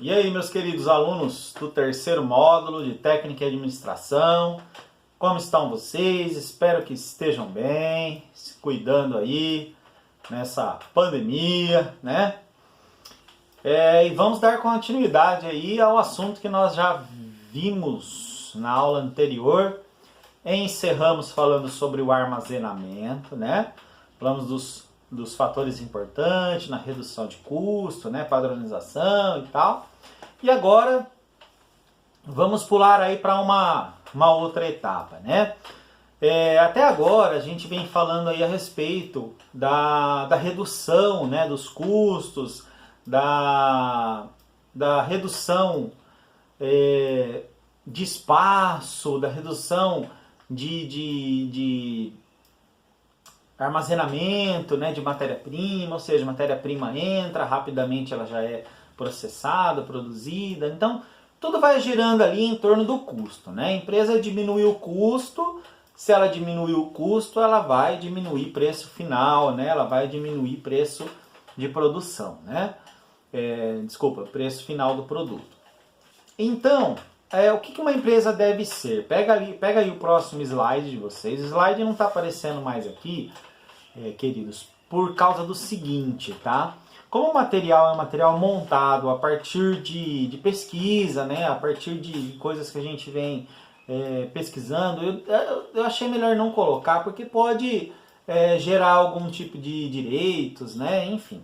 E aí, meus queridos alunos do terceiro módulo de Técnica e Administração, como estão vocês? Espero que estejam bem, se cuidando aí nessa pandemia, né? E vamos dar continuidade aí ao assunto que nós já vimos na aula anterior. Encerramos falando sobre o armazenamento, né? Falamos dos fatores importantes na redução de custo, né? Padronização e tal. E agora vamos pular aí para uma outra etapa, né? Até agora a gente vem falando aí a respeito da redução, né, dos custos, da redução de espaço, da redução de armazenamento, né, de matéria-prima, ou seja, matéria-prima entra, rapidamente ela já é processada, produzida. Então, tudo vai girando ali em torno do custo, né? A empresa diminui o custo, se ela diminuir o custo, ela vai diminuir preço final, né? Ela vai diminuir preço de produção, né? Preço final do produto. Então, o que uma empresa deve ser? Pega aí o próximo slide de vocês. O slide não está aparecendo mais aqui, queridos, por causa do seguinte, tá? Como o material é um material montado a partir de pesquisa, né? A partir de coisas que a gente vem pesquisando, eu achei melhor não colocar, porque pode gerar algum tipo de direitos, né? Enfim.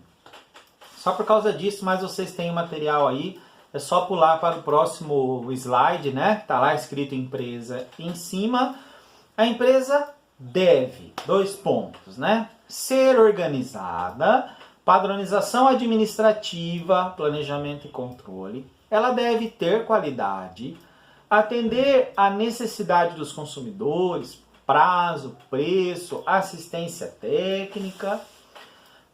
Só por causa disso, mas vocês têm o material aí, é só pular para o próximo slide, né? Tá lá escrito empresa em cima. A empresa deve, 2 pontos, né? Ser organizada, padronização administrativa, planejamento e controle. Ela deve ter qualidade, atender à necessidade dos consumidores, prazo, preço, assistência técnica.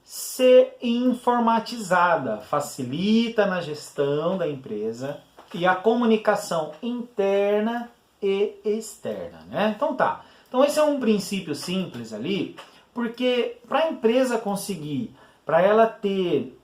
Ser informatizada, facilita na gestão da empresa e a comunicação interna e externa, né? Então tá. Então esse é um princípio simples ali, porque para a empresa conseguir, para ela ter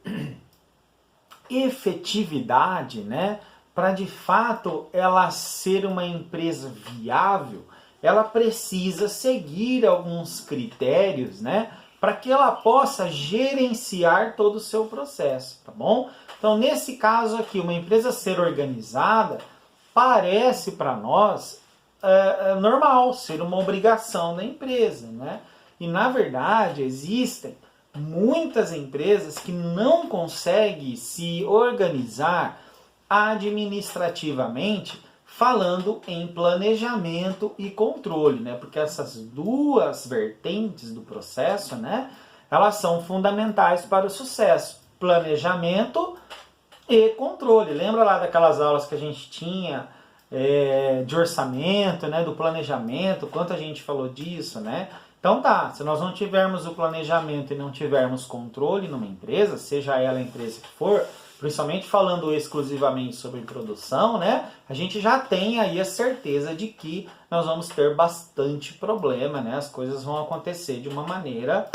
efetividade, né? Para de fato ela ser uma empresa viável, ela precisa seguir alguns critérios, né? Para que ela possa gerenciar todo o seu processo, tá bom? Então, nesse caso aqui, uma empresa ser organizada parece para nós normal, ser uma obrigação da empresa, né? E, na verdade, existem muitas empresas que não conseguem se organizar administrativamente, falando em planejamento e controle, né? Porque essas duas vertentes do processo, né, elas são fundamentais para o sucesso. Planejamento e controle. Lembra lá daquelas aulas que a gente tinha de orçamento, né, do planejamento, quanto a gente falou disso, né? Então tá, se nós não tivermos o planejamento e não tivermos controle numa empresa, seja ela a empresa que for, principalmente falando exclusivamente sobre produção, né? A gente já tem aí a certeza de que nós vamos ter bastante problema, né? As coisas vão acontecer de uma maneira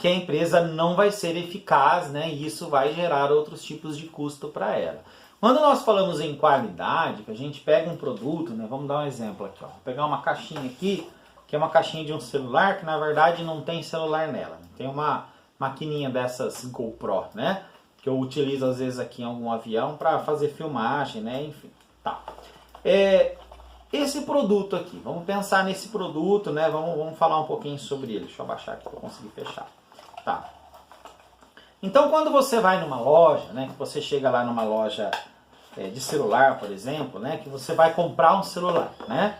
que a empresa não vai ser eficaz, né? E isso vai gerar outros tipos de custo para ela. Quando nós falamos em qualidade, que a gente pega um produto, né? Vamos dar um exemplo aqui, ó. Vou pegar uma caixinha aqui, que é uma caixinha de um celular, que na verdade não tem celular nela. Tem uma maquininha dessas GoPro, né? Que eu utilizo às vezes aqui em algum avião para fazer filmagem, né? Enfim, tá. Esse produto aqui, vamos pensar nesse produto, né? Vamos falar um pouquinho sobre ele. Deixa eu abaixar aqui para eu conseguir fechar. Tá. Então, quando você vai numa loja, né? Que você chega lá numa loja de celular, por exemplo, né? Que você vai comprar um celular, né?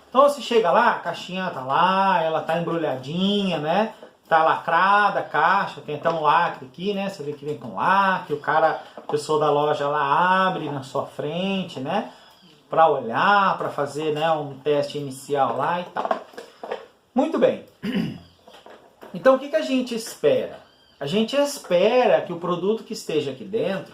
Então você chega lá, a caixinha tá lá, ela tá embrulhadinha, né? Tá lacrada a caixa, tem até um lacre aqui, né? Você vê que vem com lacre, a pessoa da loja lá abre na sua frente, né? Para olhar, para fazer, né, um teste inicial lá e tal. Muito bem. Então o que a gente espera? A gente espera que o produto que esteja aqui dentro,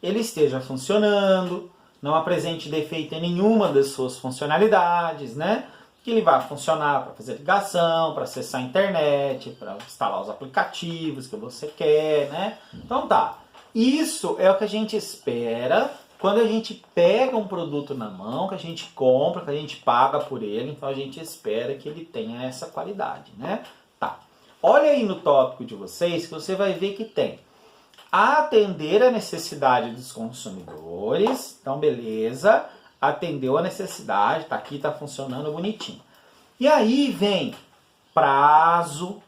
ele esteja funcionando, não apresente defeito em nenhuma das suas funcionalidades, né? Que ele vai funcionar para fazer ligação, para acessar a internet, para instalar os aplicativos que você quer, né? Então tá. Isso é o que a gente espera quando a gente pega um produto na mão, que a gente compra, que a gente paga por ele, então a gente espera que ele tenha essa qualidade, né? Tá. Olha aí no tópico de vocês que você vai ver que tem atender a necessidade dos consumidores. Então, beleza, atendeu a necessidade, tá aqui, tá funcionando bonitinho. E aí vem prazo,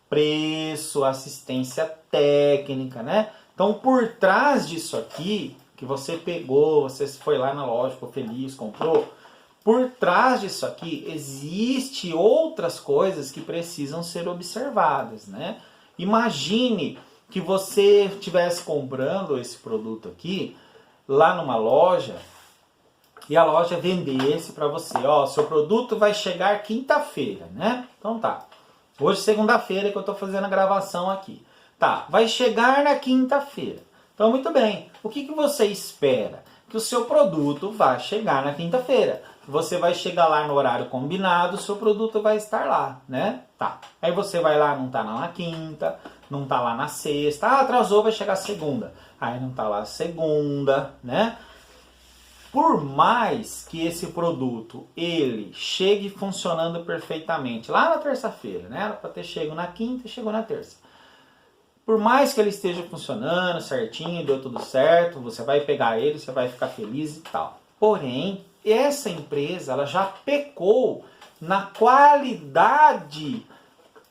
preço, assistência técnica, né? Então, por trás disso aqui, que você pegou, você foi lá na loja, ficou feliz, comprou, por trás disso aqui, existe outras coisas que precisam ser observadas, né? Imagine que você estivesse comprando esse produto aqui, lá numa loja, e a loja vendesse para você, ó, seu produto vai chegar quinta-feira, né? Então tá, hoje segunda-feira que eu estou fazendo a gravação aqui. Tá, vai chegar na quinta-feira. Então, muito bem. O que você espera? Que o seu produto vai chegar na quinta-feira. Você vai chegar lá no horário combinado, o seu produto vai estar lá, né? Tá. Aí você vai lá, não tá lá na quinta, não tá lá na sexta. Ah, atrasou, vai chegar segunda. Aí não tá lá segunda, né? Por mais que esse produto ele chegue funcionando perfeitamente lá na terça-feira, né? Era para ter chego na quinta e chegou na terça. Por mais que ele esteja funcionando certinho, deu tudo certo, você vai pegar ele, você vai ficar feliz e tal. Porém, essa empresa ela já pecou na qualidade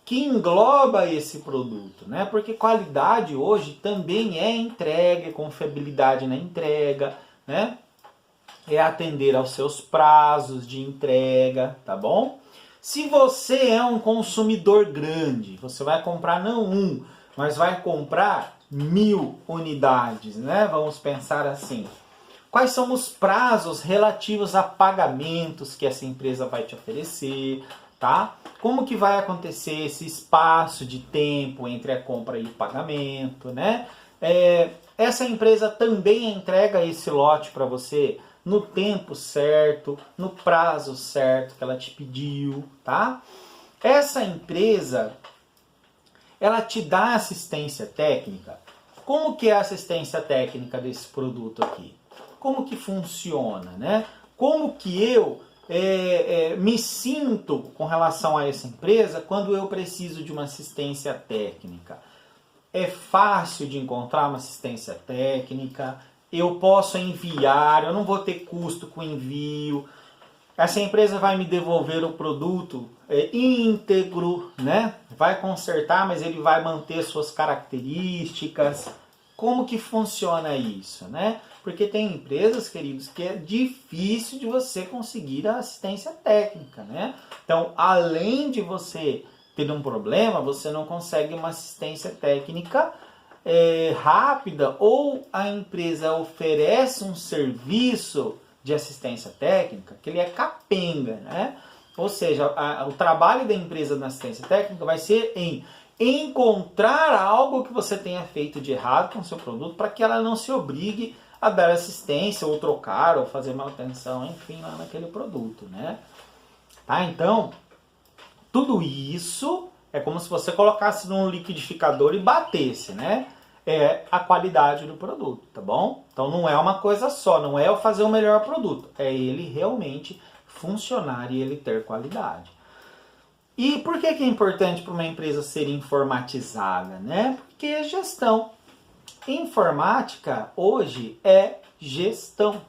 que engloba esse produto, né? Porque qualidade hoje também é entrega, é confiabilidade na entrega, né? É atender aos seus prazos de entrega, tá bom? Se você é um consumidor grande, você vai comprar não um, mas vai comprar 1000 unidades, né? Vamos pensar assim. Quais são os prazos relativos a pagamentos que essa empresa vai te oferecer, tá? Como que vai acontecer esse espaço de tempo entre a compra e o pagamento, né? Essa empresa também entrega esse lote para você no tempo certo, no prazo certo que ela te pediu, tá? Essa empresa, ela te dá assistência técnica. Como que é a assistência técnica desse produto aqui? Como que funciona, né? Como que eu me sinto com relação a essa empresa quando eu preciso de uma assistência técnica? É fácil de encontrar uma assistência técnica, eu posso enviar, eu não vou ter custo com envio, essa empresa vai me devolver o produto íntegro, né? Vai consertar, mas ele vai manter suas características. Como que funciona isso, né? Porque tem empresas, queridos, que é difícil de você conseguir a assistência técnica, né? Então, além de você ter um problema, você não consegue uma assistência técnica rápida, ou a empresa oferece um serviço de assistência técnica que ele é capenga, né? Ou seja, o trabalho da empresa na assistência técnica vai ser em encontrar algo que você tenha feito de errado com o seu produto para que ela não se obrigue a dar assistência, ou trocar, ou fazer manutenção, enfim, lá naquele produto, né? Tá? Então, tudo isso é como se você colocasse num liquidificador e batesse, né? É a qualidade do produto, tá bom? Então não é uma coisa só, não é eu fazer o melhor produto, é ele realmente funcionar e ele ter qualidade. E por que é importante para uma empresa ser informatizada, né? Porque é gestão. Informática hoje é gestão.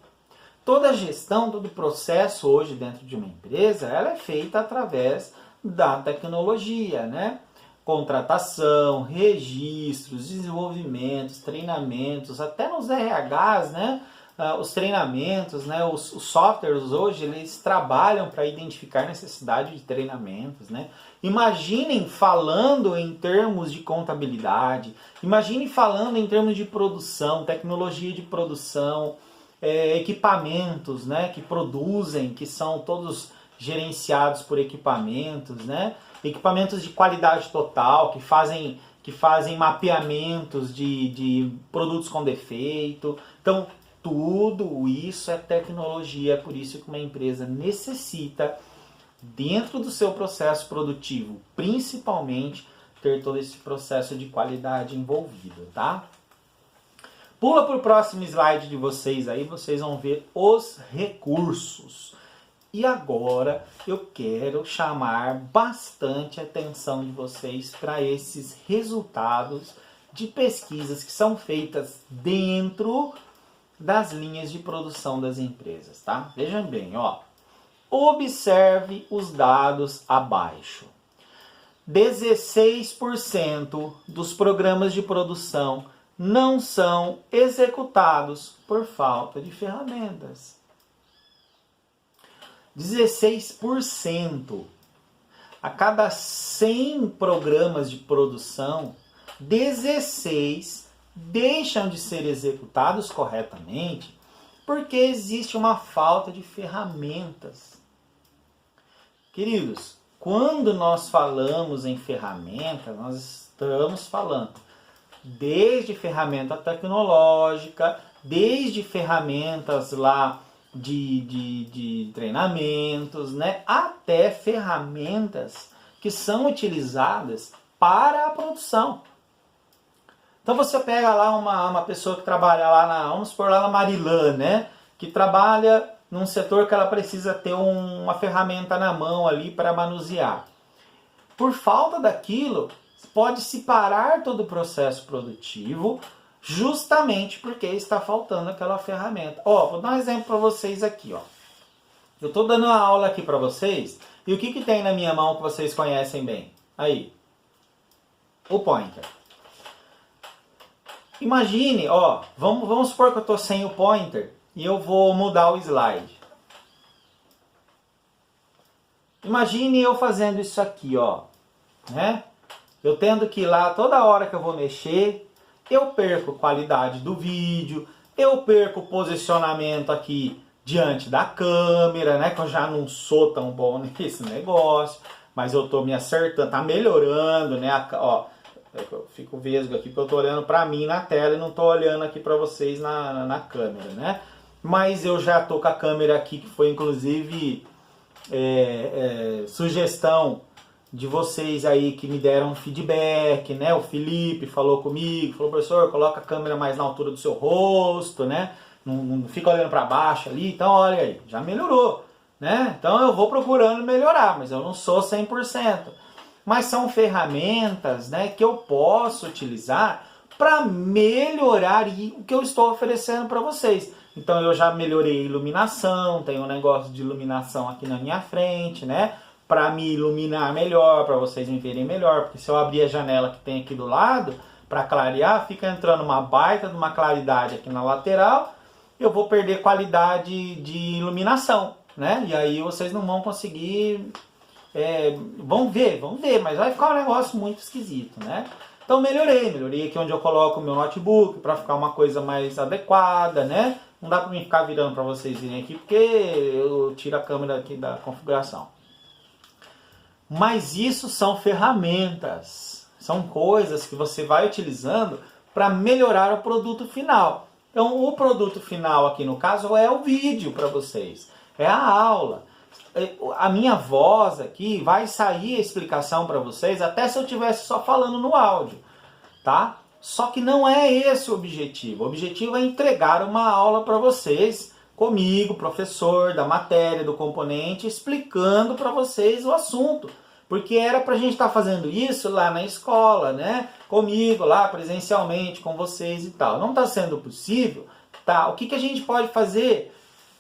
Toda gestão, todo processo hoje dentro de uma empresa, ela é feita através da tecnologia, né? Contratação, registros, desenvolvimentos, treinamentos, até nos RHs, né? Os treinamentos, né? Os softwares hoje, eles trabalham para identificar necessidade de treinamentos, né? Imaginem falando em termos de contabilidade, imagine falando em termos de produção, tecnologia de produção, equipamentos, né? Que produzem, que são todos gerenciados por equipamentos, né? Equipamentos de qualidade total, que fazem mapeamentos de produtos com defeito. Então, tudo isso é tecnologia, é por isso que uma empresa necessita, dentro do seu processo produtivo, principalmente, ter todo esse processo de qualidade envolvido, tá? Pula para o próximo slide de vocês aí, vocês vão ver os recursos. E agora eu quero chamar bastante a atenção de vocês para esses resultados de pesquisas que são feitas dentro das linhas de produção das empresas, tá? Vejam bem, ó. Observe os dados abaixo. 16% dos programas de produção não são executados por falta de ferramentas. 16%. A cada 100 programas de produção, 16 deixam de ser executados corretamente porque existe uma falta de ferramentas. Queridos, quando nós falamos em ferramentas, nós estamos falando desde ferramenta tecnológica, desde ferramentas lá de treinamentos, né, até ferramentas que são utilizadas para a produção. Então você pega lá uma pessoa que trabalha lá vamos supor lá na Marilã, né, que trabalha num setor que ela precisa ter uma ferramenta na mão ali para manusear. Por falta daquilo, pode-se parar todo o processo produtivo justamente porque está faltando aquela ferramenta. Ó, vou dar um exemplo para vocês aqui, ó. Eu estou dando uma aula aqui para vocês e o que tem na minha mão que vocês conhecem bem? Aí, o pointer. Imagine, ó, vamos supor que eu estou sem o pointer e eu vou mudar o slide. Imagine eu fazendo isso aqui, ó, né? Eu tendo que ir lá toda hora que eu vou mexer, eu perco qualidade do vídeo, eu perco o posicionamento aqui diante da câmera, né? Que eu já não sou tão bom nesse negócio, mas eu tô me acertando, tá melhorando, né? Ó, eu fico vesgo aqui porque eu tô olhando pra mim na tela e não tô olhando aqui pra vocês na câmera, né? Mas eu já tô com a câmera aqui, que foi inclusive sugestão de vocês aí que me deram feedback, né? O Felipe falou comigo, falou, professor, coloca a câmera mais na altura do seu rosto, né? Não fica olhando para baixo ali, então olha aí, já melhorou, né? Então eu vou procurando melhorar, mas eu não sou 100%. Mas são ferramentas, né, que eu posso utilizar para melhorar o que eu estou oferecendo para vocês. Então eu já melhorei a iluminação, tem um negócio de iluminação aqui na minha frente, né? Para me iluminar melhor, para vocês me verem melhor, porque se eu abrir a janela que tem aqui do lado, para clarear, fica entrando uma baita de uma claridade aqui na lateral, eu vou perder qualidade de iluminação, né? E aí vocês não vão conseguir, vão ver, mas vai ficar um negócio muito esquisito, né? Então melhorei aqui onde eu coloco o meu notebook, para ficar uma coisa mais adequada, né? Não dá para mim ficar virando para vocês virem aqui, porque eu tiro a câmera aqui da configuração. Mas isso são ferramentas, são coisas que você vai utilizando para melhorar o produto final. Então o produto final aqui no caso é o vídeo para vocês, é a aula. A minha voz aqui vai sair a explicação para vocês até se eu estivesse só falando no áudio, tá? Só que não é esse o objetivo. O objetivo é entregar uma aula para vocês, comigo, professor da matéria, do componente, explicando para vocês o assunto. Porque era para a gente estar fazendo isso lá na escola, né? Comigo, lá presencialmente, com vocês e tal. Não está sendo possível, tá? O que a gente pode fazer?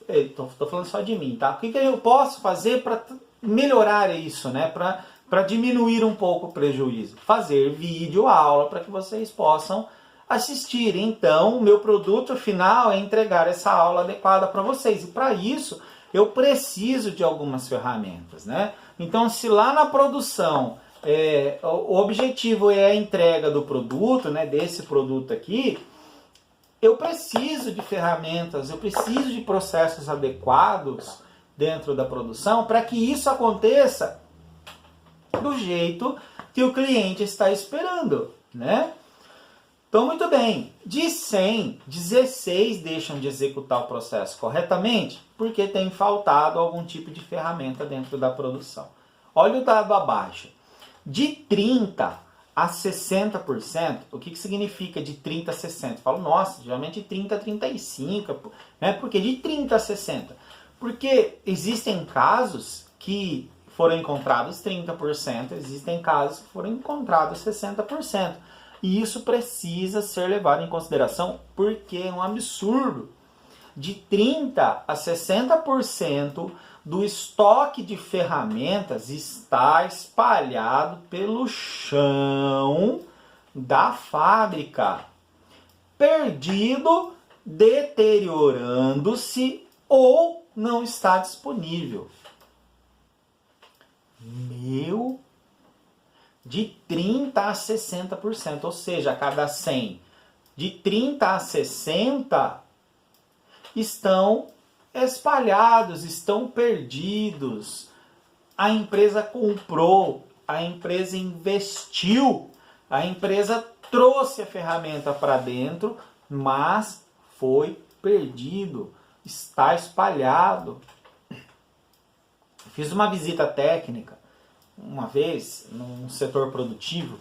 Estou falando só de mim, tá? O que eu posso fazer para melhorar isso, né? Para diminuir um pouco o prejuízo? Fazer vídeo aula para que vocês possam assistir. Então, o meu produto final é entregar essa aula adequada para vocês. E para isso, eu preciso de algumas ferramentas, né? Então, se lá na produção o objetivo é a entrega do produto, né, desse produto aqui, eu preciso de ferramentas, eu preciso de processos adequados dentro da produção para que isso aconteça do jeito que o cliente está esperando, né? Então, muito bem, de 100, 16 deixam de executar o processo corretamente porque tem faltado algum tipo de ferramenta dentro da produção. Olha o dado abaixo. De 30 a 60%, o que significa de 30 a 60? Eu falo, nossa, geralmente de 30 a 35, né? Por que de 30 a 60? Porque existem casos que foram encontrados 30%, existem casos que foram encontrados 60%. E isso precisa ser levado em consideração porque é um absurdo. De 30 a 60% do estoque de ferramentas está espalhado pelo chão da fábrica, perdido, deteriorando-se ou não está disponível. De 30 a 60%, ou seja, a cada 100, de 30 a 60 estão espalhados, estão perdidos. A empresa comprou, a empresa investiu, a empresa trouxe a ferramenta para dentro, mas foi perdido, está espalhado. Fiz uma visita técnica uma vez num setor produtivo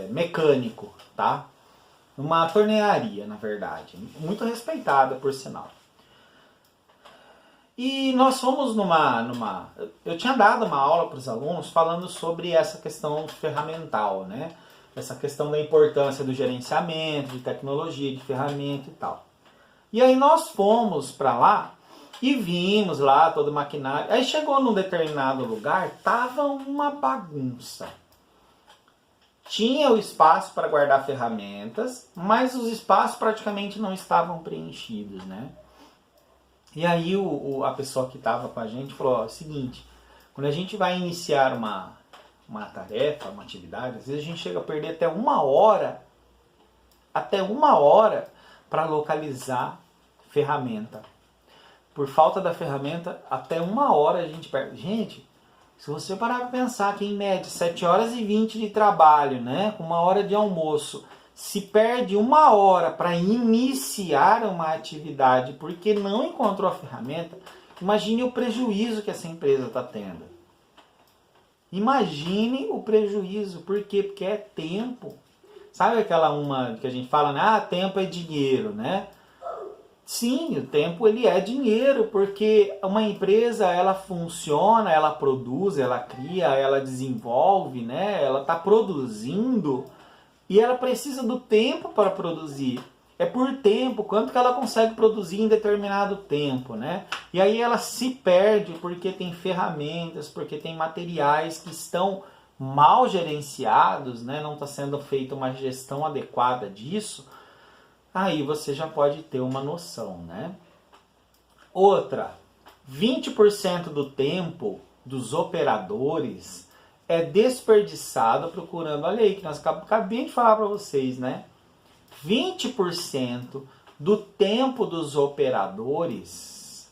mecânico, tá? Uma tornearia, na verdade, muito respeitada por sinal. E nós fomos eu tinha dado uma aula para os alunos falando sobre essa questão ferramental, né? Essa questão da importância do gerenciamento, de tecnologia, de ferramenta e tal. E aí nós fomos para lá e vimos lá todo o maquinário. Aí chegou num determinado lugar, tava uma bagunça. Tinha o espaço para guardar ferramentas, mas os espaços praticamente não estavam preenchidos, né? E aí a pessoa que estava com a gente falou, ó, é o seguinte, quando a gente vai iniciar uma tarefa, uma atividade, às vezes a gente chega a perder até uma hora para localizar ferramenta. Por falta da ferramenta, até uma hora a gente perde. Gente, se você parar para pensar que em média 7 horas e 20 de trabalho, né, com uma hora de almoço, se perde uma hora para iniciar uma atividade porque não encontrou a ferramenta, imagine o prejuízo que essa empresa está tendo. Imagine o prejuízo. Por quê? Porque é tempo. Sabe aquela uma que a gente fala, né? Tempo é dinheiro, né? Sim, o tempo ele é dinheiro, porque uma empresa ela funciona, ela produz, ela cria, ela desenvolve, né? Ela está produzindo e ela precisa do tempo para produzir. É por tempo, quanto que ela consegue produzir em determinado tempo, né? E aí ela se perde porque tem ferramentas, porque tem materiais que estão mal gerenciados, né? Não está sendo feita uma gestão adequada disso. Aí você já pode ter uma noção, né? Outra, 20% do tempo dos operadores é desperdiçado procurando, olha aí que nós acabei de falar para vocês, né? 20% do tempo dos operadores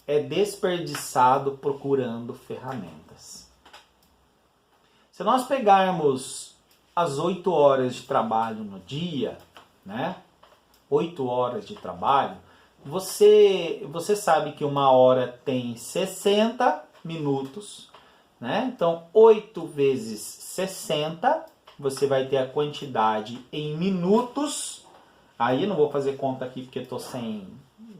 é desperdiçado procurando ferramentas. Se nós pegarmos as 8 horas de trabalho no dia, né? 8 horas de trabalho, você sabe que uma hora tem 60 minutos, né? Então, 8 vezes 60, você vai ter a quantidade em minutos. Aí eu não vou fazer conta aqui porque estou sem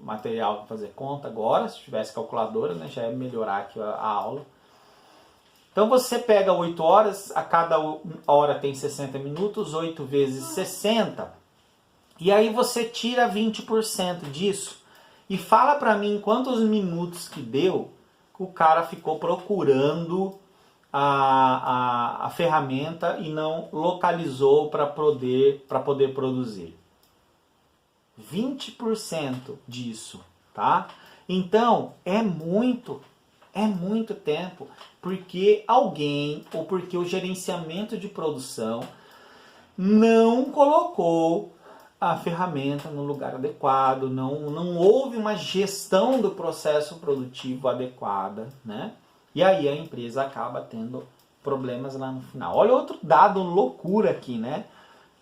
material para fazer conta agora. Se tivesse calculadora, né, já ia melhorar aqui a aula. Então você pega 8 horas, a cada hora tem 60 minutos, 8 vezes 60. E aí você tira 20% disso e fala para mim quantos minutos que deu que o cara ficou procurando a ferramenta e não localizou para poder produzir. 20% disso, tá? Então, é muito tempo, porque alguém ou porque o gerenciamento de produção não colocou a ferramenta no lugar adequado, não houve uma gestão do processo produtivo adequada, né? E aí a empresa acaba tendo problemas lá no final. Olha outro dado loucura aqui, né?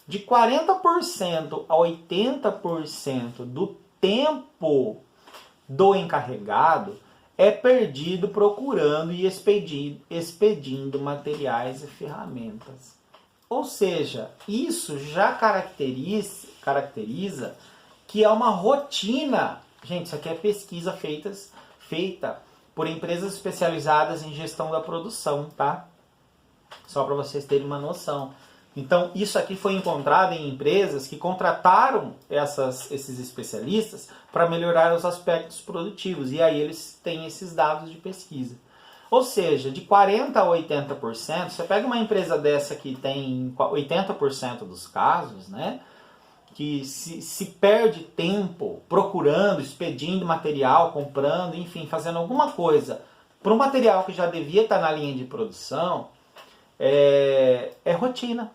De 40% a 80% do tempo do encarregado é perdido procurando e expedindo materiais e ferramentas. Ou seja, isso já caracteriza que é uma rotina. Gente, isso aqui é pesquisa feita por empresas especializadas em gestão da produção, tá? Só para vocês terem uma noção. Então, isso aqui foi encontrado em empresas que contrataram esses especialistas para melhorar os aspectos produtivos. E aí eles têm esses dados de pesquisa. Ou seja, de 40% a 80%, você pega uma empresa dessa que tem 80% dos casos, né? Que se perde tempo procurando, expedindo material, comprando, enfim, fazendo alguma coisa para um material que já devia estar na linha de produção, é rotina.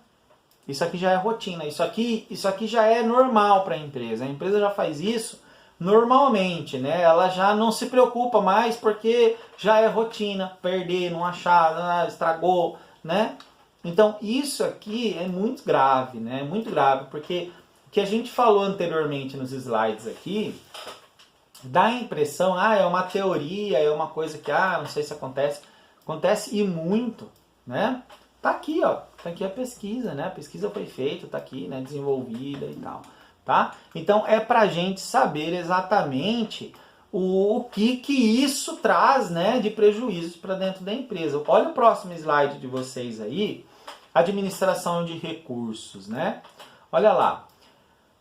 Isso aqui já é rotina. Isso aqui já é normal para a empresa. A empresa já faz isso normalmente, né? Ela já não se preocupa mais porque já é rotina. Perder, não achar, estragou, né? Então isso aqui é muito grave, né? Muito grave, porque o que a gente falou anteriormente nos slides aqui dá a impressão, é uma teoria, é uma coisa que, não sei se acontece. Acontece e muito, né? Tá aqui, ó. Tá aqui a pesquisa, né? A pesquisa foi feita, tá aqui, né? Desenvolvida e tal, tá? Então é pra gente saber exatamente o que isso traz, né? De prejuízos para dentro da empresa. Olha o próximo slide de vocês aí. Administração de recursos, né? Olha lá.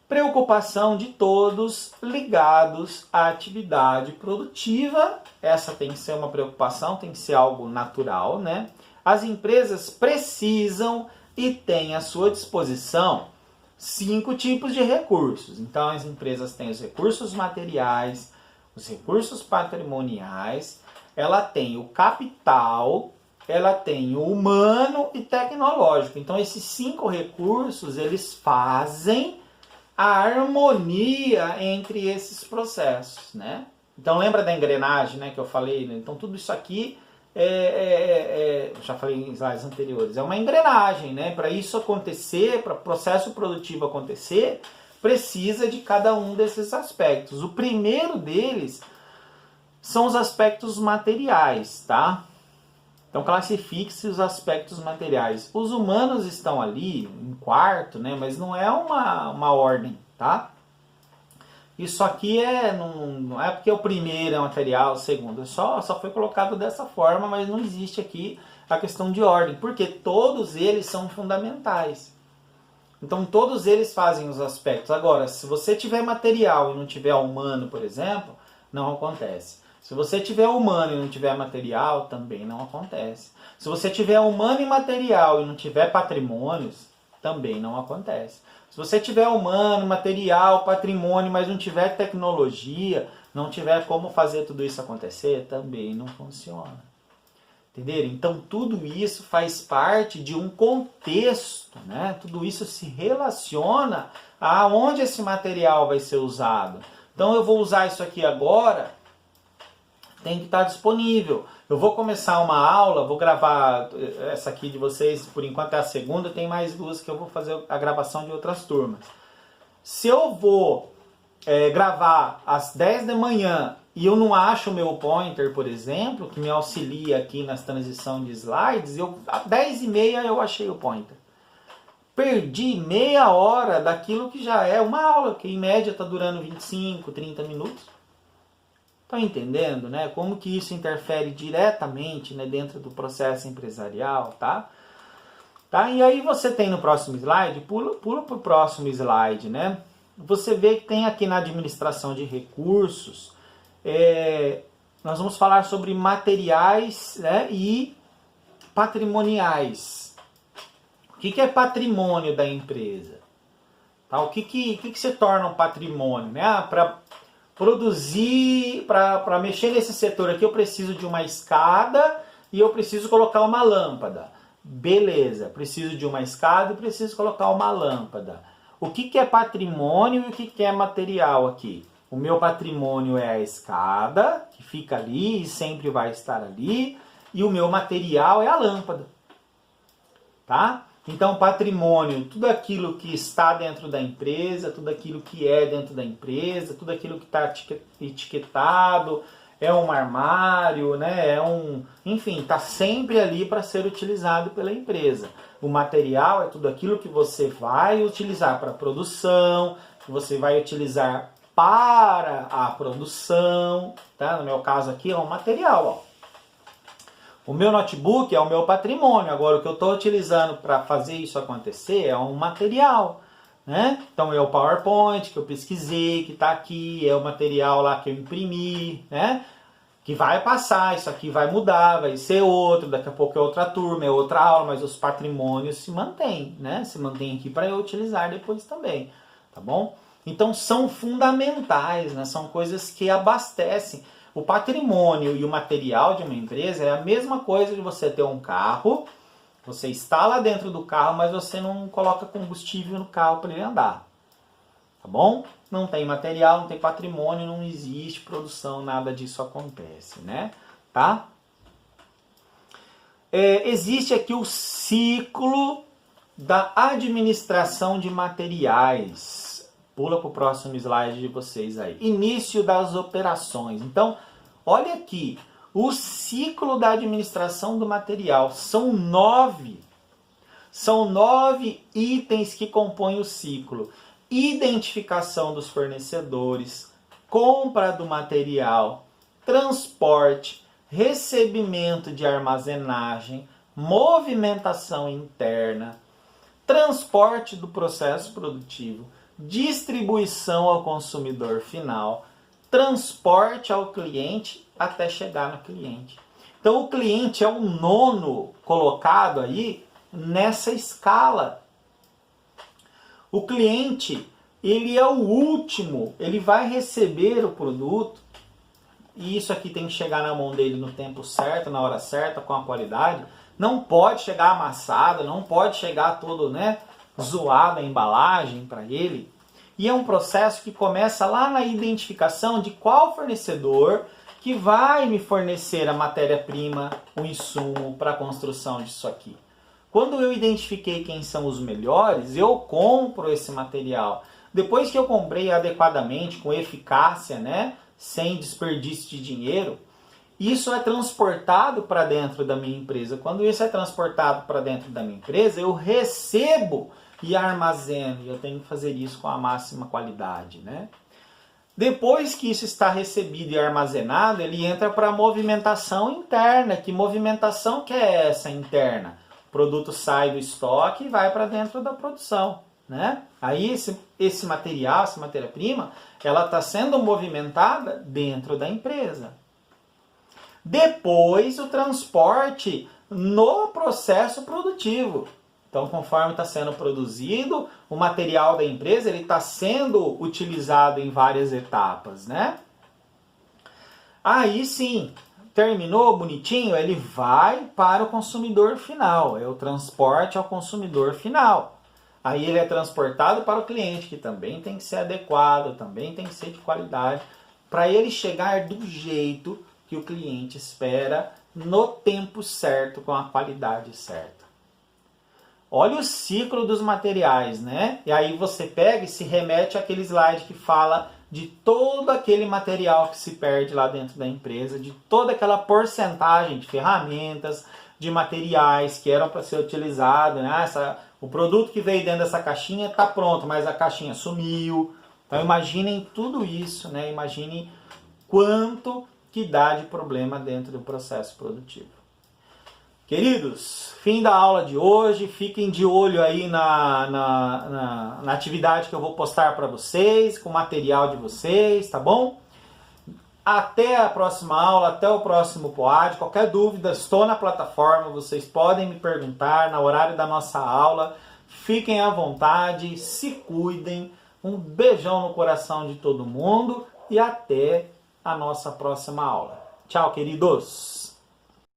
Preocupação de todos ligados à atividade produtiva. Essa tem que ser uma preocupação, tem que ser algo natural, né? As empresas precisam e têm à sua disposição 5 tipos de recursos. Então, as empresas têm os recursos materiais, os recursos patrimoniais, ela tem o capital, ela tem o humano e tecnológico. Então, esses 5 recursos, eles fazem a harmonia entre esses processos, né? Então, lembra da engrenagem, né, que eu falei? Né? Então, tudo isso aqui já falei em slides anteriores, é uma engrenagem, né? Para isso acontecer, para o processo produtivo acontecer, precisa de cada um desses aspectos. O primeiro deles são os aspectos materiais, tá? Então classifique-se os aspectos materiais. Os humanos estão ali em quarto, né? Mas não é uma ordem, tá? Isso aqui não é porque o primeiro é material, o segundo. Só foi colocado dessa forma, mas não existe aqui a questão de ordem. Porque todos eles são fundamentais. Então todos eles fazem os aspectos. Agora, se você tiver material e não tiver humano, por exemplo, não acontece. Se você tiver humano e não tiver material, também não acontece. Se você tiver humano e material e não tiver patrimônios, também não acontece. Se você tiver humano, material, patrimônio, mas não tiver tecnologia, não tiver como fazer tudo isso acontecer, também não funciona. Entenderam? Então tudo isso faz parte de um contexto, né? Tudo isso se relaciona a onde esse material vai ser usado. Então eu vou usar isso aqui agora, tem que estar disponível. Eu vou começar uma aula, vou gravar essa aqui de vocês, por enquanto é a segunda, tem mais 2 que eu vou fazer a gravação de outras turmas. Se eu vou gravar às 10 da manhã e eu não acho o meu pointer, por exemplo, que me auxilia aqui nas transição de slides, às 10h30 eu achei o pointer. Perdi meia hora daquilo que já é uma aula, que em média está durando 25, 30 minutos. Estão entendendo, né? Como que isso interfere diretamente, né, dentro do processo empresarial, tá? E aí você tem no próximo slide, pula para o próximo slide, né? Você vê que tem aqui na administração de recursos, nós vamos falar sobre materiais, né, e patrimoniais. O que é patrimônio da empresa? Tá? O que se torna um patrimônio? Né? Para produzir, para mexer nesse setor aqui, eu preciso de uma escada e eu preciso colocar uma lâmpada. Beleza, preciso de uma escada e preciso colocar uma lâmpada. O que é patrimônio e o que é material aqui? O meu patrimônio é a escada, que fica ali e sempre vai estar ali, e o meu material é a lâmpada. Tá? Então, patrimônio, tudo aquilo que está dentro da empresa, tudo aquilo que é dentro da empresa, tudo aquilo que está etiquetado, é um armário, né? Enfim, está sempre ali para ser utilizado pela empresa. O material é tudo aquilo que você vai utilizar para a produção, que você vai utilizar para a produção, tá? No meu caso aqui é um material, ó. O meu notebook é o meu patrimônio. Agora, o que eu estou utilizando para fazer isso acontecer é um material, né? Então, é o PowerPoint que eu pesquisei, que está aqui, é o material lá que eu imprimi, né? Que vai passar, isso aqui vai mudar, vai ser outro, daqui a pouco é outra turma, é outra aula, mas os patrimônios se mantêm, né? Se mantêm aqui para eu utilizar depois também, tá bom? Então, são fundamentais, né? São coisas que abastecem. O patrimônio e o material de uma empresa é a mesma coisa de você ter um carro, você está lá dentro do carro, mas você não coloca combustível no carro para ele andar. Tá bom? Não tem material, não tem patrimônio, não existe produção, nada disso acontece, né? Tá? Existe aqui o ciclo da administração de materiais. Pula para o próximo slide de vocês aí. Início das operações. Então, olha aqui. O ciclo da administração do material. São 9. São 9 itens que compõem o ciclo. Identificação dos fornecedores, compra do material, transporte, recebimento de armazenagem, movimentação interna, transporte do processo produtivo, distribuição ao consumidor final, transporte ao cliente até chegar no cliente. Então o cliente é o 9º colocado aí nessa escala. O cliente, ele é o último, ele vai receber o produto e isso aqui tem que chegar na mão dele no tempo certo, na hora certa, com a qualidade. Não pode chegar amassado, não pode chegar todo, né, zoado a embalagem para ele. E é um processo que começa lá na identificação de qual fornecedor que vai me fornecer a matéria-prima, o insumo para a construção disso aqui. Quando eu identifiquei quem são os melhores, eu compro esse material. Depois que eu comprei adequadamente, com eficácia, né, sem desperdício de dinheiro, isso é transportado para dentro da minha empresa. Quando isso é transportado para dentro da minha empresa, eu recebo e armazeno. E eu tenho que fazer isso com a máxima qualidade, né? Depois que isso está recebido e armazenado, ele entra para a movimentação interna. Que movimentação que é essa interna? O produto sai do estoque e vai para dentro da produção, né? Aí esse material, essa matéria-prima, ela está sendo movimentada dentro da empresa. Depois o transporte no processo produtivo. Então, conforme está sendo produzido, o material da empresa ele está sendo utilizado em várias etapas, né? Aí sim, terminou bonitinho, ele vai para o consumidor final. É o transporte ao consumidor final. Aí ele é transportado para o cliente, que também tem que ser adequado, também tem que ser de qualidade, para ele chegar do jeito que o cliente espera, no tempo certo, com a qualidade certa. Olha o ciclo dos materiais, né? E aí você pega e se remete àquele slide que fala de todo aquele material que se perde lá dentro da empresa, de toda aquela porcentagem de ferramentas, de materiais que eram para ser utilizados, né? O produto que veio dentro dessa caixinha está pronto, mas a caixinha sumiu. Então imaginem tudo isso, né? Imaginem quanto que dá de problema dentro do processo produtivo. Queridos, fim da aula de hoje. Fiquem de olho aí na atividade que eu vou postar para vocês, com o material de vocês, tá bom? Até a próxima aula, até o próximo POAD. Qualquer dúvida, estou na plataforma, vocês podem me perguntar no horário da nossa aula. Fiquem à vontade, se cuidem. Um beijão no coração de todo mundo e até a nossa próxima aula. Tchau, queridos!